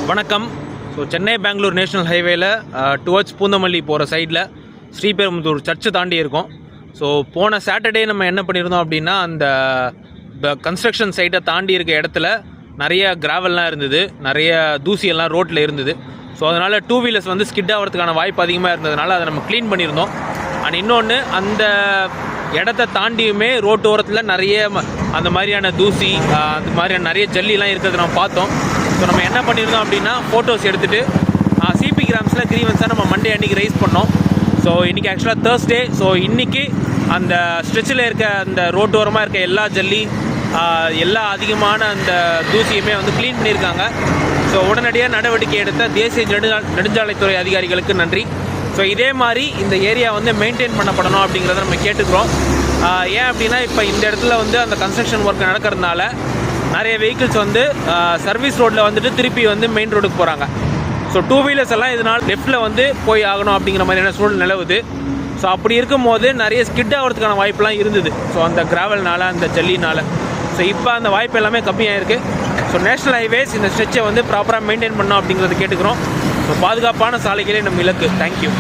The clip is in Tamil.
வணக்கம். சென்னை பெங்களூர் நேஷனல் ஹைவேல டுவர்ட்ஸ் பூந்தமல்லி போகிற சைடில் ஸ்ரீபெரும்புதூர் சர்ச்சு தாண்டி இருக்கோம். போன சாட்டர்டே நம்ம என்ன பண்ணியிருந்தோம் அப்படின்னா, அந்த கன்ஸ்ட்ரக்ஷன் சைட்டை தாண்டி இருக்க இடத்துல நிறைய கிராவல்லாம் இருந்தது, நிறைய தூசியெல்லாம் ரோட்டில் இருந்தது. அதனால் டூ வீலர்ஸ் வந்து ஸ்கிட் ஆகிறதுக்கான வாய்ப்பு அதிகமாக இருந்ததுனால அதை நம்ம க்ளீன் பண்ணியிருந்தோம். அண்ட் இன்னொன்று, அந்த இடத்த தாண்டியுமே ரோட்டு ஓரத்தில் நிறைய அந்த மாதிரியான தூசி, அந்த மாதிரியான நிறைய ஜல்லிலாம் இருக்கிறத நம்ம பார்த்தோம். நம்ம என்ன பண்ணியிருந்தோம் அப்படின்னா, ஃபோட்டோஸ் எடுத்துகிட்டு சிபி கிராம்ஸில் கிரீவன்ஸாக நம்ம மண்டே அன்றைக்கி ரைஸ் பண்ணோம். இன்றைக்கி ஆக்சுவலாக தேர்ஸ்டே. இன்றைக்கி அந்த ஸ்ட்ரெச்சில் இருக்க அந்த ரோட்டோரமாக இருக்க எல்லா ஜல்லி, எல்லா அதிகமான அந்த தூசியுமே வந்து க்ளீன் பண்ணியிருக்காங்க. உடனடியாக நடவடிக்கை எடுத்த தேசிய நெடுஞ்சாலைத்துறை அதிகாரிகளுக்கு நன்றி. இதே மாதிரி இந்த ஏரியா வந்து மெயின்டைன் பண்ணப்படணும் அப்படிங்கிறத நம்ம கேட்டுக்கிறோம். ஏன் அப்படின்னா, இப்போ இந்த இடத்துல வந்து அந்த கன்ஸ்ட்ரக்ஷன் ஒர்க் நடக்கிறதுனால நிறைய வெஹிக்கிள்ஸ் வந்து சர்வீஸ் ரோட்டில் வந்துட்டு திருப்பி வந்து மெயின் ரோடுக்கு போகிறாங்க. டூ வீலர்ஸ் எல்லாம் இதனால் லெஃப்ட்டில் வந்து போய் ஆகணும் அப்படிங்கிற மாதிரியான சூழல் நிலவுது. அப்படி இருக்கும்போது நிறைய ஸ்கிட் ஆகிறதுக்கான வாய்ப்பெல்லாம் இருந்தது, அந்த கிராவல்னால், அந்த ஜல்லினால். இப்போ அந்த வாய்ப்பு எல்லாமே கம்மியாக இருக்குது. நேஷனல் ஹைவேஸ் இந்த ஸ்ட்ரெச்சை வந்து ப்ராப்பராக மெயின்டைன் பண்ணோம் அப்படிங்கிறத கேட்டுக்கிறோம். பாதுகாப்பான சாலைகளே நம்ம இலக்கு. தேங்க்யூ.